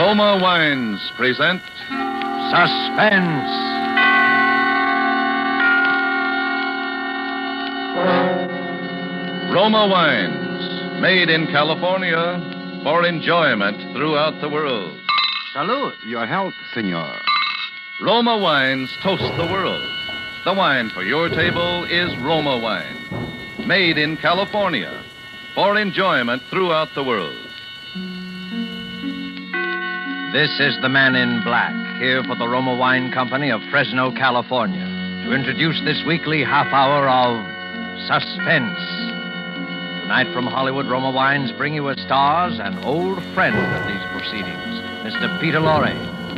Roma Wines present Suspense. Roma Wines, made in California for enjoyment throughout the world. Salute. Your health, senor. Roma Wines toast the world. The wine for your table is Roma Wine, made in California for enjoyment throughout the world. This is the man in black, here for the Roma Wine Company of Fresno, California, to introduce this weekly half hour of Suspense. Tonight from Hollywood, Roma Wines bring you as stars an old friend of these proceedings, Mr. Peter Lorre,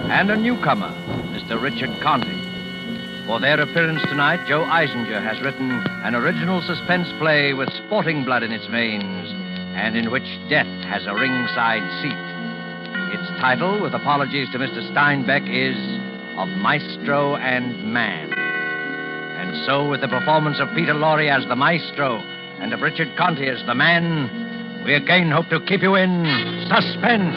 and a newcomer, Mr. Richard Conte. For their appearance tonight, Joe Eisinger has written an original suspense play with sporting blood in its veins, and in which death has a ringside seat. Its title, with apologies to Mr. Steinbeck, is Of Maestro and Man. And so, with the performance of Peter Lorre as the Maestro and of Richard Conte as the Man, we again hope to keep you in suspense.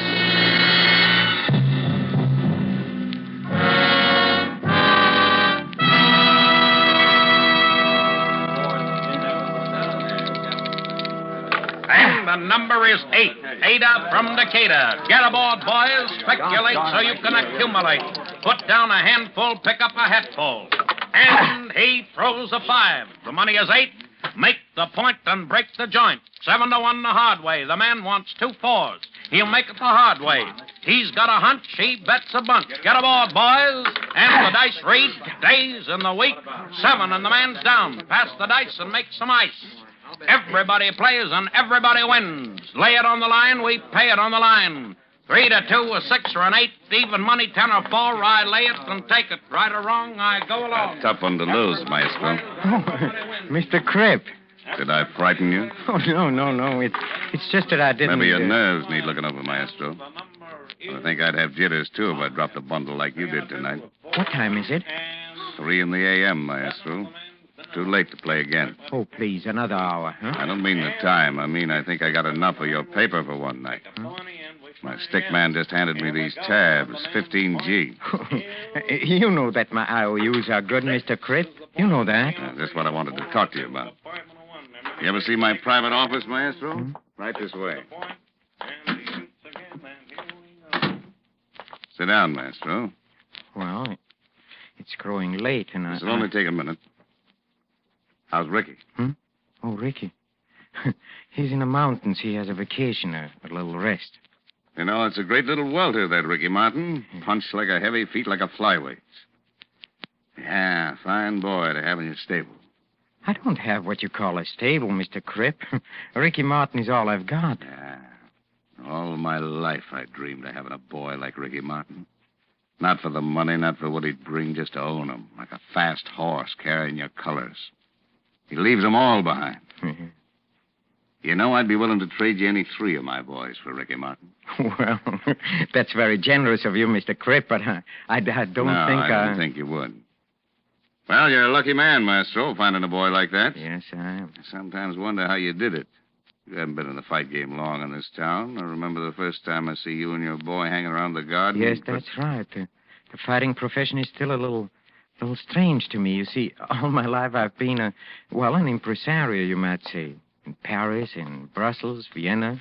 The number is 8. Ada from Decatur. Get aboard, boys. Speculate so you can accumulate. Put down a handful, pick up a hatful. And he throws a 5. The money is 8. Make the point and break the joint. 7-1 the hard way. The man wants 2 4s. He'll make it the hard way. He's got a hunch. He bets a bunch. Get aboard, boys. And the dice read days in the week. 7 and the man's down. Pass the dice and make some ice. Everybody plays and everybody wins. Lay it on the line, we pay it on the line. 3 to 2, a 6 or an 8, even money 10 or 4. I lay it and take it. Right or wrong, I go along. A tough one to lose, Maestro. Oh, Mr. Cripp. Did I frighten you? Oh, no. It's just that I didn't... Maybe your nerves need looking over, Maestro. I think I'd have jitters, too, if I dropped a bundle like you did tonight. What time is it? 3 in the a.m., Maestro. Too late to play again. Oh, please, another hour, huh? I don't mean the time. I mean I think I got enough of your paper for one night. Huh? My stick man just handed me these tabs, 15G. You know that my IOUs are good, Mr. Cripp. You know that. That's what I wanted to talk to you about. You ever see my private office, Maestro? Right this way. Sit down, Maestro. Well, it's growing late, and This'll only take a minute. How's Ricky? Oh, Ricky. He's in the mountains. He has a vacation, a little rest. You know, it's a great little welter, that Ricky Martin. Punch like a heavy, feet like a flyweight. Yeah, fine boy to have in your stable. I don't have what you call a stable, Mr. Cripp. Ricky Martin is all I've got. Yeah. All my life I dreamed of having a boy like Ricky Martin. Not for the money, not for what he'd bring, just to own him. Like a fast horse carrying your colors. He leaves them all behind. You know, I'd be willing to trade you any 3 of my boys for Ricky Martin. Well, that's very generous of you, Mr. Cripp, but I don't think... I don't think you would. Well, you're a lucky man, Maestro, finding a boy like that. Yes, I am. I sometimes wonder how you did it. You haven't been in the fight game long in this town. I remember the first time I see you and your boy hanging around the garden. Yes, that's right. The fighting profession is still a little strange to me. You see, all my life I've been an impresario, you might say. In Paris, in Brussels, Vienna,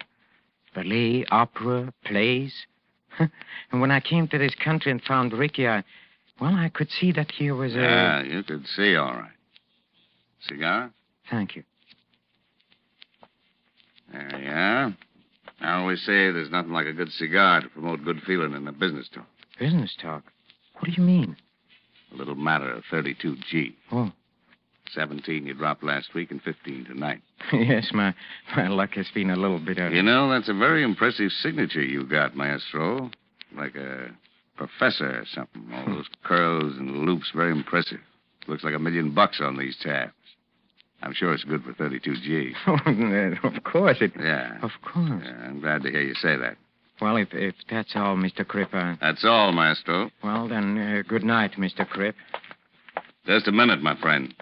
ballet, opera, plays. And when I came to this country and found Ricky, I could see that here was a... Yeah, you could see, all right. Cigar? Thank you. There you are. I always say there's nothing like a good cigar to promote good feeling in a business talk. Business talk? What do you mean? A little matter of 32G. Oh. 17 you dropped last week and 15 tonight. Yes, my luck has been a little bit... You know, that's a very impressive signature you got, Maestro. Like a professor or something. All those curls and loops, very impressive. Looks like $1 million on these tabs. I'm sure it's good for 32G. Oh, of course it... Yeah. Of course. Yeah, I'm glad to hear you say that. Well, if that's all, Mr. Cripp, That's all, Maestro. Well, then, good night, Mr. Cripp. Just a minute, my friend.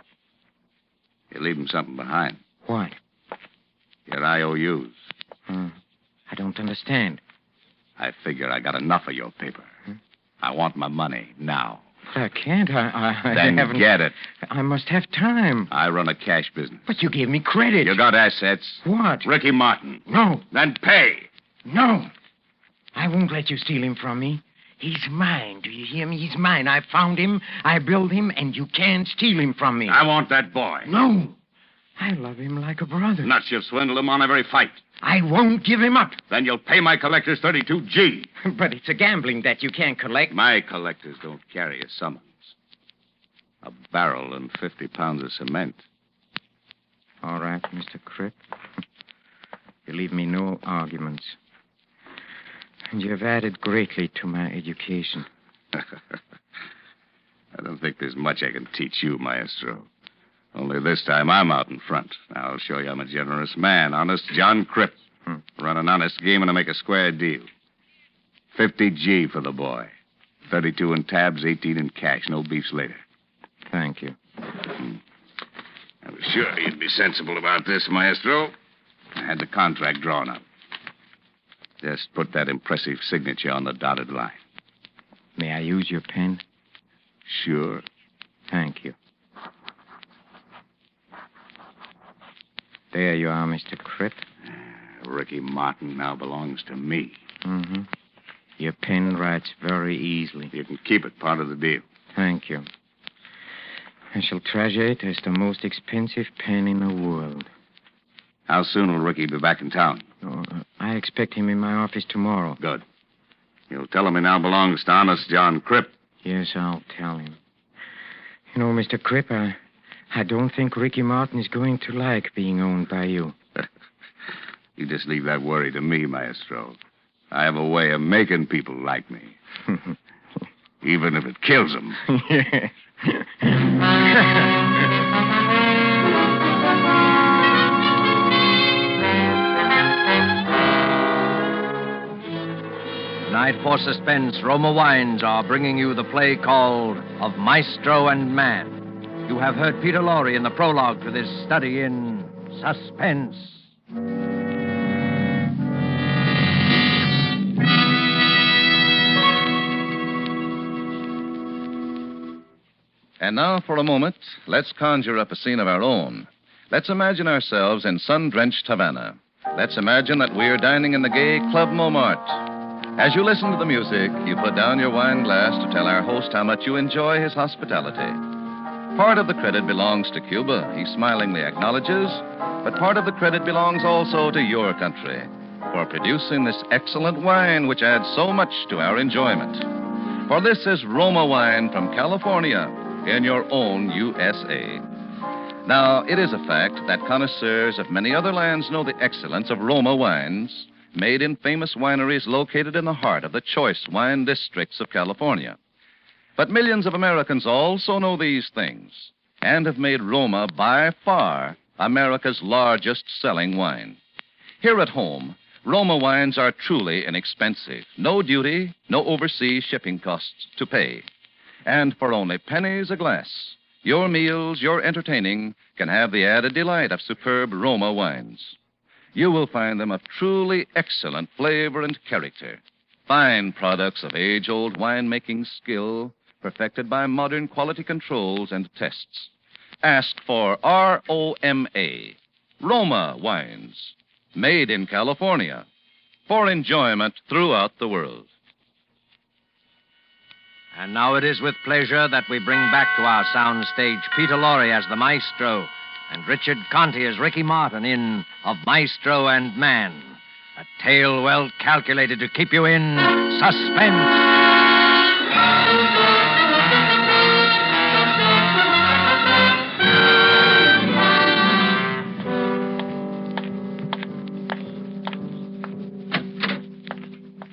You're leaving something behind. What? Your IOUs. I don't understand. I figure I got enough of your paper. I want my money now. I can't. I Then haven't... get it. I must have time. I run a cash business. But you gave me credit. You got assets. What? Ricky Martin. No. Then pay. No. I won't let you steal him from me. He's mine. Do you hear me? He's mine. I found him, I built him, and you can't steal him from me. I want that boy. No. I love him like a brother. Nuts, you've swindled him on every fight. I won't give him up. Then you'll pay my collectors 32G. But it's a gambling debt you can't collect. My collectors don't carry a summons. A barrel and 50 pounds of cement. All right, Mr. Cripp. You leave me no arguments. And you have added greatly to my education. I don't think there's much I can teach you, Maestro. Only this time I'm out in front. Now I'll show you I'm a generous man. Honest John Cripp. Run an honest game and I make a square deal. 50G for the boy. 32 in tabs, 18 in cash. No beefs later. Thank you. I was sure you'd be sensible about this, Maestro. I had the contract drawn up. Just put that impressive signature on the dotted line. May I use your pen? Sure. Thank you. There you are, Mr. Cripp. Ricky Martin now belongs to me. Mm-hmm. Your pen writes very easily. You can keep it, part of the deal. Thank you. I shall treasure it as the most expensive pen in the world. How soon will Ricky be back in town? Oh, I expect him in my office tomorrow. Good. You'll tell him he now belongs to honest John Cripp. Yes, I'll tell him. You know, Mr. Cripp, I don't think Ricky Martin is going to like being owned by you. You just leave that worry to me, Maestro. I have a way of making people like me. Even if it kills them. Yes. Tonight for Suspense, Roma Wines are bringing you the play called Of Maestro and Man. You have heard Peter Lorre in the prologue to this study in Suspense. And now, for a moment, let's conjure up a scene of our own. Let's imagine ourselves in sun-drenched Havana. Let's imagine that we're dining in the gay Club Montmartre. As you listen to the music, you put down your wine glass to tell our host how much you enjoy his hospitality. Part of the credit belongs to Cuba, he smilingly acknowledges, but part of the credit belongs also to your country for producing this excellent wine which adds so much to our enjoyment. For this is Roma wine from California in your own USA. Now, it is a fact that connoisseurs of many other lands know the excellence of Roma wines, made in famous wineries located in the heart of the choice wine districts of California. But millions of Americans also know these things and have made Roma by far America's largest selling wine. Here at home, Roma wines are truly inexpensive. No duty, no overseas shipping costs to pay. And for only pennies a glass, your meals, your entertaining can have the added delight of superb Roma wines. You will find them of truly excellent flavor and character. Fine products of age-old winemaking skill, perfected by modern quality controls and tests. Ask for R-O-M-A, Roma wines, made in California, for enjoyment throughout the world. And now it is with pleasure that we bring back to our sound stage Peter Lorre as the Maestro and Richard Conte as Ricky Martin in Of Maestro and Man, a tale well calculated to keep you in suspense.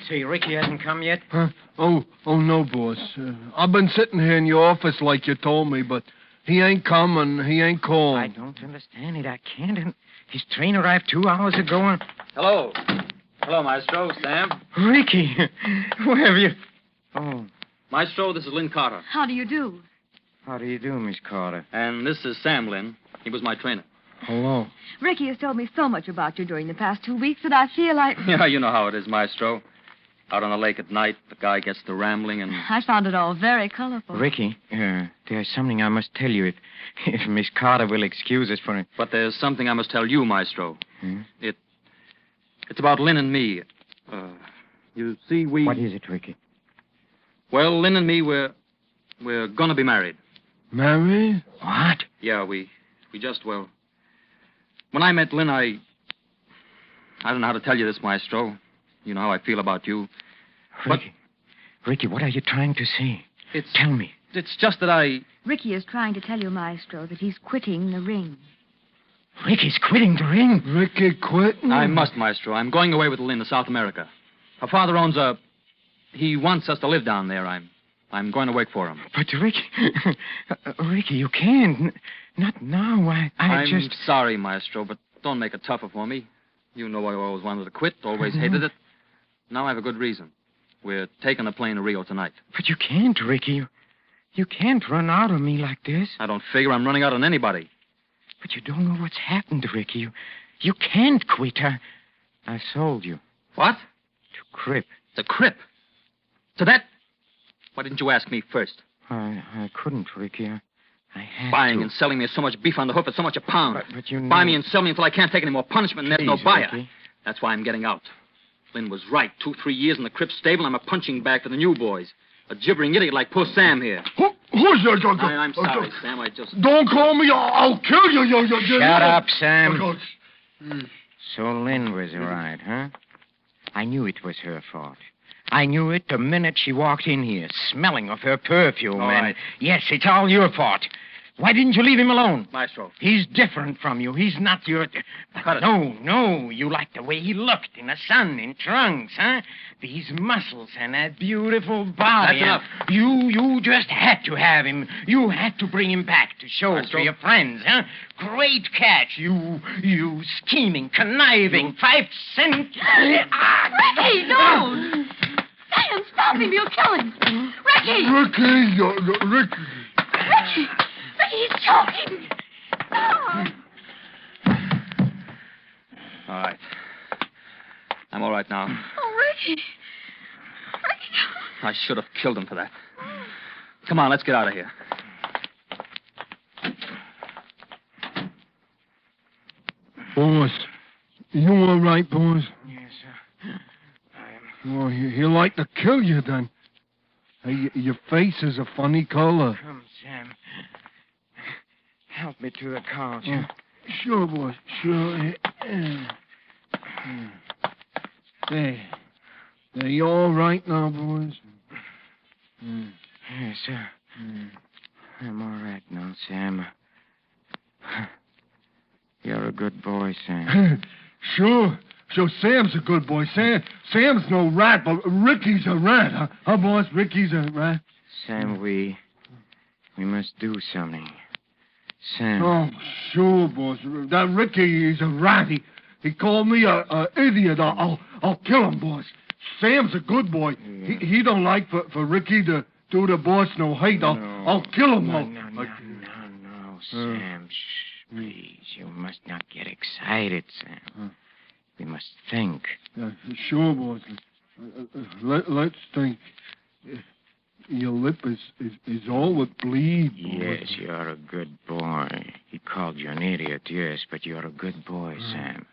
Say, Ricky hasn't come yet? Huh? Oh, no, boss. I've been sitting here in your office like you told me, but he ain't come and he ain't called. I don't understand it. I can't. And his train arrived 2 hours ago. And... Hello. Hello, Maestro. Sam. Ricky, where have you... Oh, Maestro, this is Lynn Carter. How do you do? how do you do, Miss Carter? And this is Sam Lynn. He was my trainer. Hello. Ricky has told me so much about you during the past 2 weeks that I feel like... Yeah, you know how it is, Maestro. Out on the lake at night, the guy gets to rambling and... I found it all very colorful. Ricky, there's something I must tell you if Miss Carter will excuse us for it. But there's something I must tell you, Maestro. Hmm? It's about Lynn and me. You see, we... What is it, Ricky? Well, Lynn and me, we're gonna be married. Married? What? Yeah, we just, well... When I met Lynn, I don't know how to tell you this, Maestro. You know how I feel about you. Ricky, what are you trying to say? Tell me. It's just that Ricky is trying to tell you, Maestro, that he's quitting the ring. Ricky's quitting the ring? Ricky quitting? I must, Maestro. I'm going away with Lynn to South America. Her father owns he wants us to live down there. I'm going to work for him. But, Ricky... Ricky, you can't. Not now. I'm sorry, Maestro, but don't make it tougher for me. You know I always wanted to quit, always hated it. Now I have a good reason. We're taking a plane to Rio tonight. But you can't, Ricky. You can't run out on me like this. I don't figure I'm running out on anybody. But you don't know what's happened, Ricky. You can't quit. I sold you. What? To Crip. To Crip? To that? Why didn't you ask me first? I couldn't, Ricky. I had Buying to. and selling me so much beef on the hoof at so much a pound. But you know... Buy me and sell me until I can't take any more punishment and there's no Please, buyer. Ricky. That's why I'm getting out. Lynn was right. 2-3 years in the Crip stable, I'm a punching bag for the new boys. A gibbering idiot like poor Sam here. Who's that? I'm sorry, Sam. I just... Don't call me. I'll kill you. Shut up, Sam. So Lynn was right, huh? I knew it was her fault. I knew it the minute she walked in here, smelling of her perfume. All right. Yes, it's all your fault. Why didn't you leave him alone? Maestro. He's different from you. He's not your... Cut it. No. You like the way he looked in the sun, in trunks, huh? These muscles and that beautiful body. That's enough. You just had to have him. You had to bring him back to show Maestro. to your friends, huh? Great catch. You scheming, conniving, 5 cent... Ricky, no! Sam, stop him. You'll kill him. Ricky! Ricky. Ricky, he's choking. No. All right. I'm all right now. Oh, Ricky. I should have killed him for that. Come on, let's get out of here. Boss, you all right, boss? Yes, sir. Well, he'd like to kill you then. Hey, your face is a funny color. Come, Sam. Help me to the car. Oh, sure, boss. Sure. There. You all right now, boys? Yes, sir. I'm all right now, Sam. You're a good boy, Sam. Sure. Sam's a good boy. Sam's no rat, but Ricky's a rat, huh? Huh, boss? Ricky's a rat. Sam, we must do something. Sam. Oh, sure, boss. That Ricky is a rat. He called me a idiot. I'll kill him, boss. Sam's a good boy. Yeah. He don't like for Ricky to do the boss no hate. I'll kill him. No, Sam. Shh, please. You must not get excited, Sam. We must think. Sure, boss. Let's think. Your lip is all with bleed. Yes, you're a good boy. He called you an idiot, yes, but you're a good boy, Sam.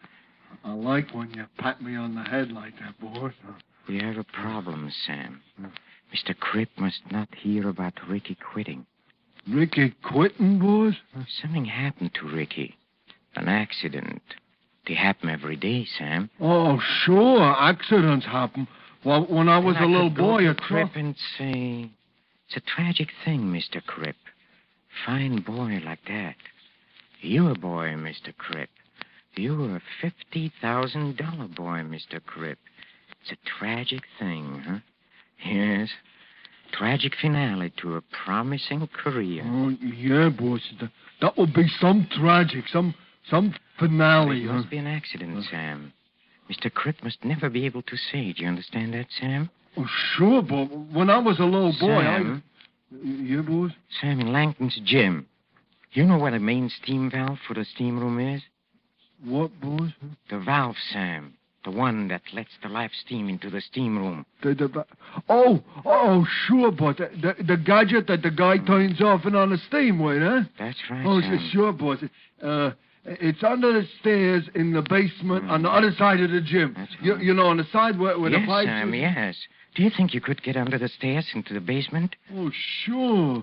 I like when you pat me on the head like that, boss. We have a problem, Sam. Mr. Crip must not hear about Ricky quitting. Ricky quitting, boss? Something happened to Ricky. An accident. They happen every day, Sam. Oh, sure. Accidents happen. Well, when I was Then a little could go boy, to a Crip and say, it's a tragic thing, Mr. Crip. Fine boy like that. You're a boy, Mr. Crip. You're a $50,000 boy, Mr. Crip. It's a tragic thing, huh? Yes. Tragic finale to a promising career. Oh, yeah, boss. That would be some tragic, some finale, It huh? must be an accident, Sam. Mr. Crip must never be able to say. Do you understand that, Sam? Oh, sure, but when I was a little boy, Sam? Yeah, boss? Sam, in Langton's gym. You know what a main steam valve for the steam room is? What, boss? The valve, Sam. The one that lets the live steam into the steam room. Sure, boss. The gadget that the guy turns off and on the steam with, huh? That's right, Oh, Sam. sure, boss. It's under the stairs in the basement on the other side of the gym. That's right. You know, on the side where the Yes, pipes... Sam, yes. Do you think you could get under the stairs into the basement? Oh, sure.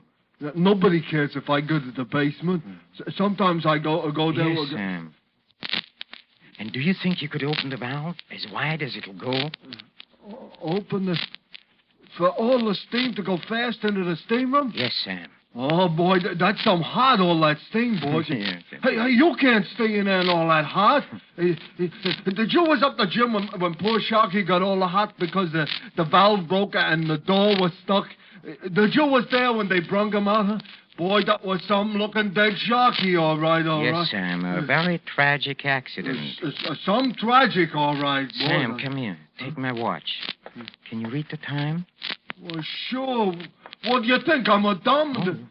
Nobody cares if I go to the basement. Sometimes I go there... Yes, Sam. And do you think you could open the valve as wide as it'll go? Open the... For all the steam to go fast into the steam room? Yes, Sam. Oh, boy, that's some hot, all that steam, boys. Yes. Hey, you can't stay in there and all that hot. Did you was up the gym when poor Sharky got all the hot because the valve broke and the door was stuck? Did you was there when they brung him out, huh? Boy, that was some looking dead Sharky, all right. Yes, Sam, a very tragic accident. Some tragic, all right, boy. Sam, come here. Take my watch. Can you read the time? Well, sure. What do you think? I'm a dumb.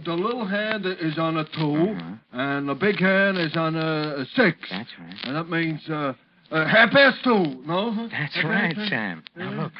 The little hand is on a 2, and the big hand is on a 6. That's right. And that means 2:30, no? That's right, Sam. Now, look.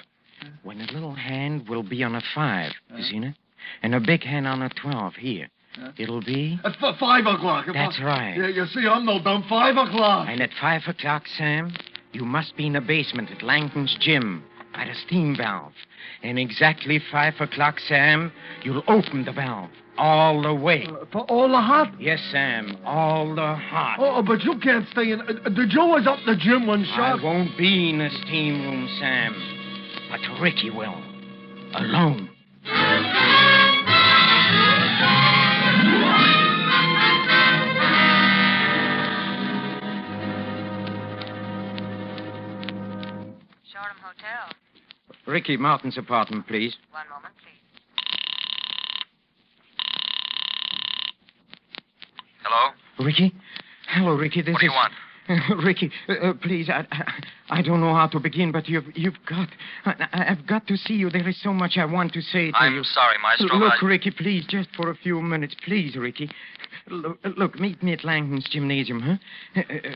When a little hand will be on a 5, you seen it? And a big hand on a 12, here. It'll be... At 5 o'clock. That's right. Yeah, you see, I'm no dumb. 5 o'clock. And at 5 o'clock, Sam, you must be in the basement at Langton's gym by the steam valve. And exactly 5 o'clock, Sam, you'll open the valve all the way. For all the hot? Yes, Sam, all the hot. Oh, but you can't stay in... Did you was up the gym when Shark... I won't be in the steam room, Sam. But Ricky will. Alone. Shoreham Hotel. Ricky Martin's apartment, please. One moment, please. Hello? Ricky? Hello, Ricky. This What do you want? Ricky, please, I don't know how to begin, but I've got to see you. There is so much I want to say to you. I'm sorry, Maestro. Look, Ricky, please, just for a few minutes. Please, Ricky. Look, meet me at Langton's gymnasium, huh?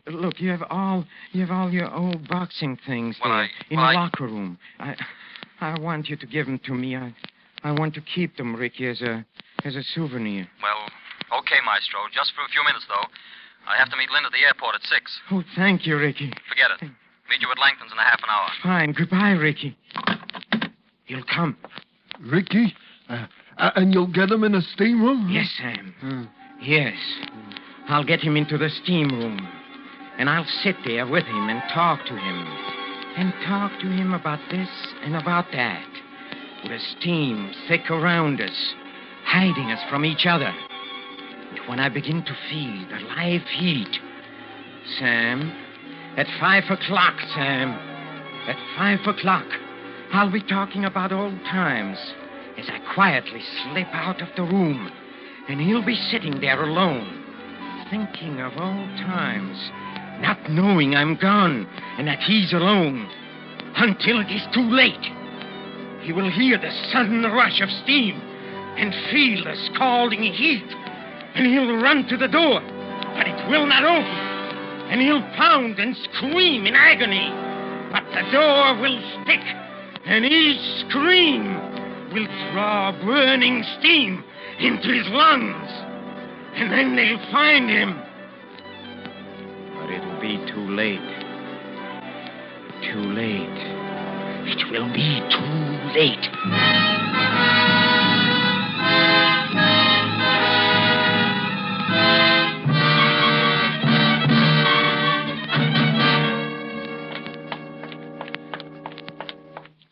Look, you have all your old boxing things there in the locker room. I want you to give them to me. I want to keep them, Ricky, as a souvenir. Well, okay, Maestro. Just for a few minutes, though. I have to meet Lynn at the airport at 6. Oh, thank you, Ricky. Forget it. Meet you at Langton's in a half an hour. Fine. Goodbye, Ricky. He'll come. Ricky? And you'll get him in the steam room? Yes, Sam. Yes. I'll get him into the steam room. And I'll sit there with him and talk to him. And talk to him about this and about that. With the steam thick around us, hiding us from each other. And when I begin to feel the live heat, Sam, at 5 o'clock, Sam, at 5 o'clock, I'll be talking about old times as I quietly slip out of the room, and he'll be sitting there alone, thinking of old times, not knowing I'm gone and that he's alone, until it is too late. He will hear the sudden rush of steam and feel the scalding heat, and he'll run to the door, but it will not open, and he'll pound and scream in agony, but the door will stick, and each scream will draw burning steam into his lungs, and then they'll find him. But it'll be too late. Too late. It will be too late.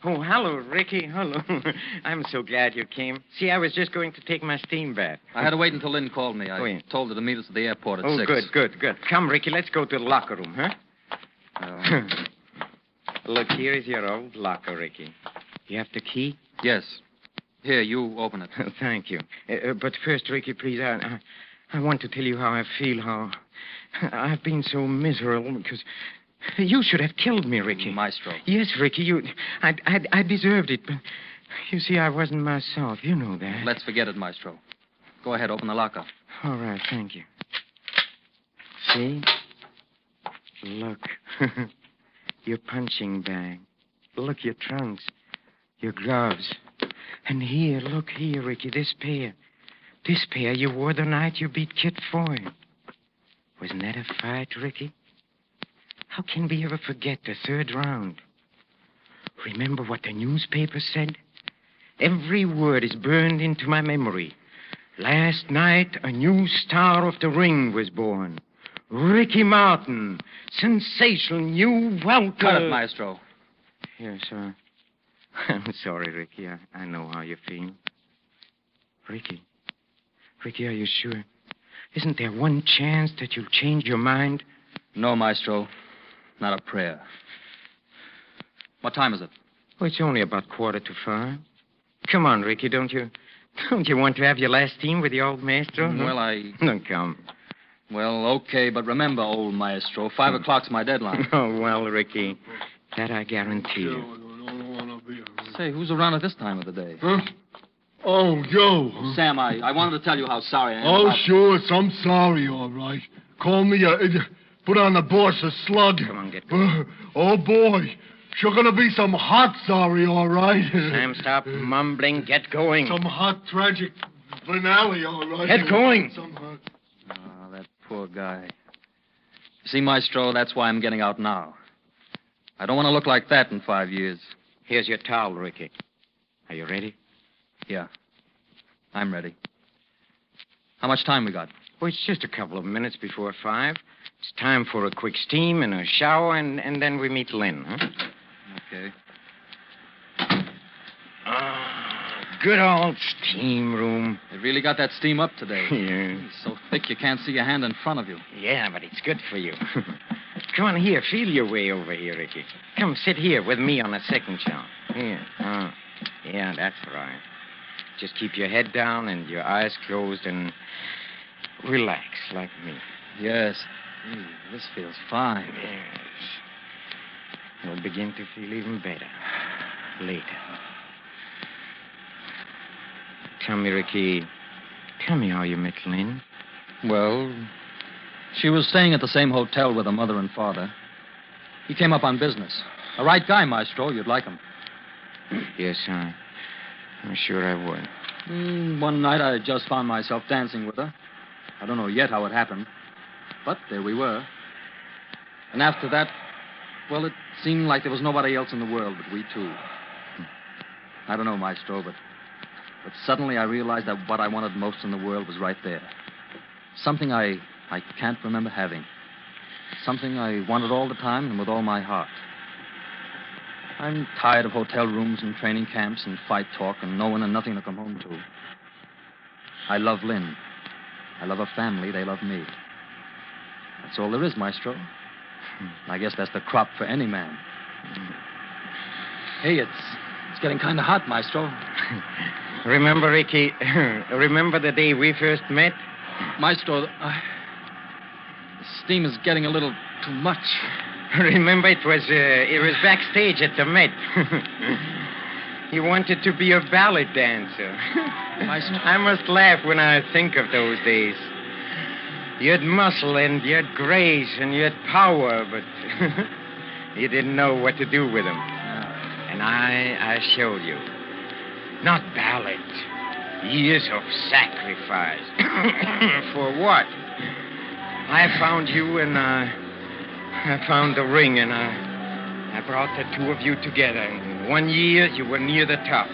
Oh, hello, Ricky. Hello. I'm so glad you came. See, I was just going to take my steam bath. I had to wait until Lynn called me. I told her to meet us at the airport at 6. Good. Come, Ricky, let's go to the locker room, huh? Look, here is your old locker, Ricky. You have the key? Yes. Here, you open it. Thank you. But first, Ricky, please, I want to tell you how I feel, how I've been so miserable because you should have killed me, Ricky. Maestro. Yes, Ricky, I deserved it, but you see, I wasn't myself. You know that. Let's forget it, Maestro. Go ahead, open the locker. All right, thank you. See? Look. your punching bag. Look, your trunks, your gloves. And here, look here, Ricky, this pair. This pair you wore the night you beat Kit Foy. Wasn't that a fight, Ricky? How can we ever forget the third round? Remember what the newspaper said? Every word is burned into my memory. Last night, a new star of the ring was born. Ricky Martin, sensational new welter. Cut it, Maestro. Yes, sir. I'm sorry, Ricky. I know how you feel. Ricky, are you sure? Isn't there one chance that you'll change your mind? No, Maestro. Not a prayer. What time is it? Oh, it's only about 4:45. Come on, Ricky, don't you want to have your last team with the old Maestro? Well, No, come. Well, okay, but remember, old Maestro, 5 o'clock's my deadline. Oh, well, Ricky, that I guarantee you. Say, who's around at this time of the day? Huh? Oh, Joe. Sam, I wanted to tell you how sorry I am. Oh, about- sure. I'm sorry, all right. Call me put on the boss a slug. Come on, get going. Oh, boy. Sure gonna be some hot sorry, all right. Sam, stop mumbling. Get going. Some hot, tragic finale, all right. Get going. Some hot... Oh, that poor guy. You see, Maestro, that's why I'm getting out now. I don't want to look like that in 5 years. Here's your towel, Ricky. Are you ready? Yeah, I'm ready. How much time we got? Oh, it's just a couple of minutes before 5. It's time for a quick steam and a shower, and then we meet Lynn, huh? Okay. Good old steam room. They really got that steam up today. Yeah. It's so thick you can't see your hand in front of you. Yeah, but it's good for you. Come on here. Feel your way over here, Ricky. Come sit here with me on the second shower. Here. Yeah, that's right. Just keep your head down and your eyes closed and relax like me. Yes. This feels fine. Yes. You'll begin to feel even better later. Tell me, Ricky, how you met Lynn. Well, she was staying at the same hotel with her mother and father. He came up on business. A right guy, Maestro. You'd like him. Yes, I'm sure I would. One night I just found myself dancing with her. I don't know yet how it happened. But there we were. And after that, well, it seemed like there was nobody else in the world but we two. I don't know, Maestro, but suddenly I realized that what I wanted most in the world was right there. Something I can't remember having. Something I wanted all the time and with all my heart. I'm tired of hotel rooms and training camps and fight talk and no one and nothing to come home to. I love Lynn. I love her family. They love me. That's all there is, Maestro. I guess that's the crop for any man. Hey, it's getting kind of hot, Maestro. Remember, Ricky, remember the day we first met? Maestro, the steam is getting a little too much. Remember, it was backstage at the Met. You wanted to be a ballet dancer. Maestro. I must laugh when I think of those days. You had muscle and you had grace and you had power, but you didn't know what to do with them. And I showed you. Not ballet. Years of sacrifice. For what? I found you and I found the ring and I brought the two of you together. In 1 year, you were near the top.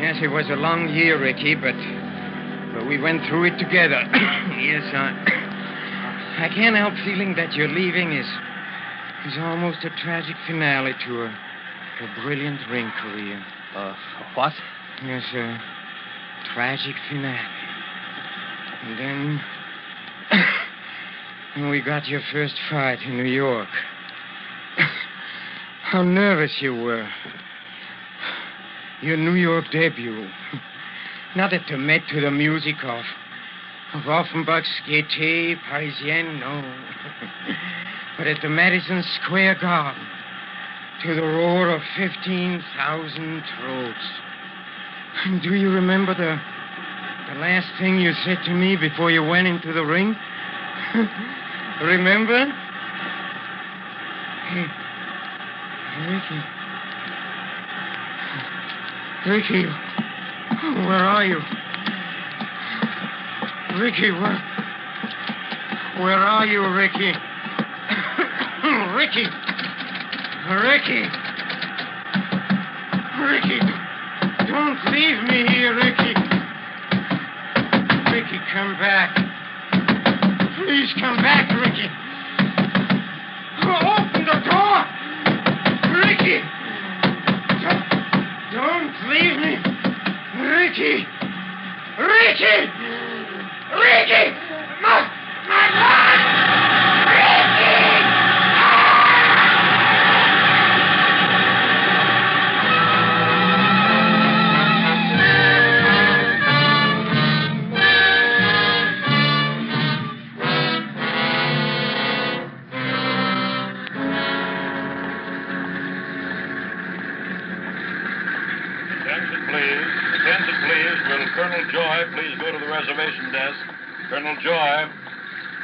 Yes, it was a long year, Ricky, but we went through it together. Yes, I can't help feeling that your leaving is almost a tragic finale to a brilliant ring career. What? Yes, a tragic finale. And then when we got your first fight in New York. How nervous you were. Your New York debut. Not at the Met to the music of Offenbach's Gaîté Parisienne, no. But at the Madison Square Garden to the roar of 15,000 throats. And do you remember the last thing you said to me before you went into the ring? Remember? Ricky, where are you? Ricky, where are you, Ricky? Ricky! Ricky! Ricky! Don't leave me here, Ricky! Ricky, come back. Please come back, Ricky. Open the door! Ricky! Don't leave me! Ricky! Ricky! Ricky! My life! Attention, please. Will Colonel Joy please go to the reservation desk? Colonel Joy.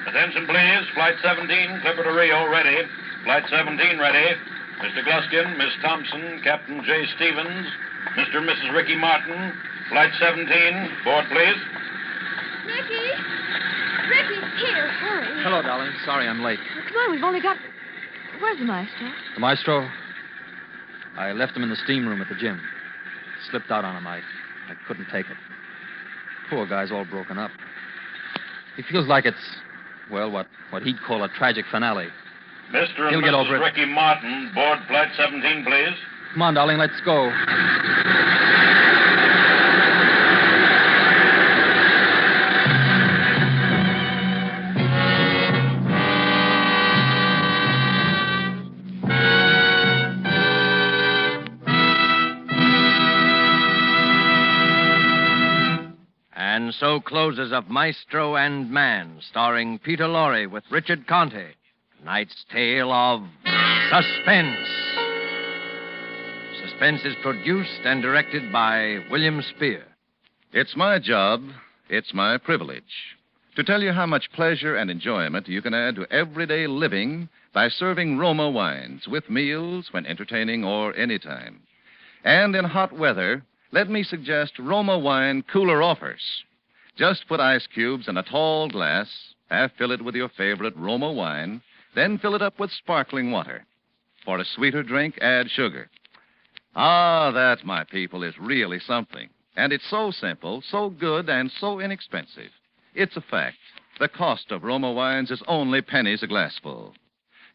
Attention, please. Flight 17, Clipper to Rio, ready. Flight 17, ready. Mr. Gluskin, Miss Thompson, Captain J. Stevens, Mr. and Mrs. Ricky Martin. Flight 17, board, please. Ricky! Ricky, here, hurry. Hello, darling. Sorry I'm late. Oh, come on, we've only got... Where's the Maestro? The Maestro? I left him in the steam room at the gym. Slipped out on him. I couldn't take it. Poor guy's all broken up. He feels like it's, well, what he'd call a tragic finale. Mr. and He'll get over Mrs. it. Ricky Martin, board Flight 17, please. Come on, darling, let's go. And so closes Of Maestro and Man, starring Peter Lorre with Richard Conte. Tonight's tale of Suspense. Suspense is produced and directed by William Spear. It's my job, it's my privilege to tell you how much pleasure and enjoyment you can add to everyday living by serving Roma wines with meals when entertaining or anytime. And in hot weather, let me suggest Roma wine cooler offers. Just put ice cubes in a tall glass, half fill it with your favorite Roma wine, then fill it up with sparkling water. For a sweeter drink, add sugar. Ah, that, my people, is really something. And it's so simple, so good, and so inexpensive. It's a fact. The cost of Roma wines is only pennies a glassful.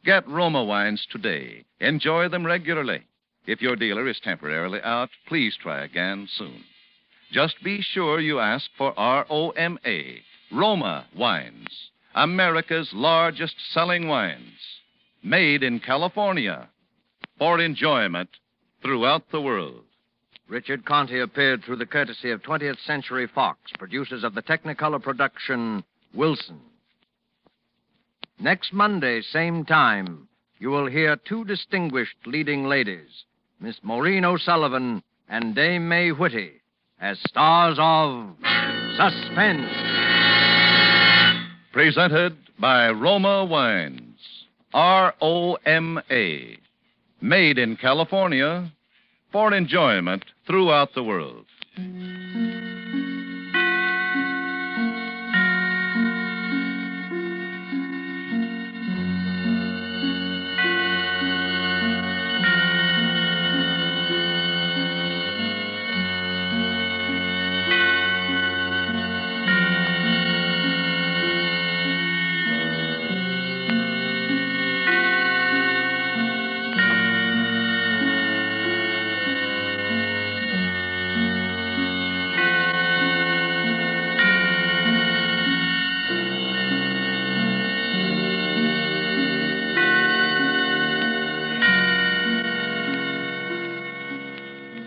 Get Roma wines today. Enjoy them regularly. If your dealer is temporarily out, please try again soon. Just be sure you ask for R-O-M-A, Roma Wines, America's largest selling wines, made in California, for enjoyment throughout the world. Richard Conte appeared through the courtesy of 20th Century Fox, producers of the Technicolor production Wilson. Next Monday, same time, you will hear two distinguished leading ladies, Miss Maureen O'Sullivan and Dame May Whitty, as stars of Suspense. Presented by Roma Wines, R-O-M-A, made in California, for enjoyment throughout the world.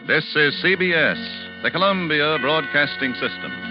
This is CBS, the Columbia Broadcasting System.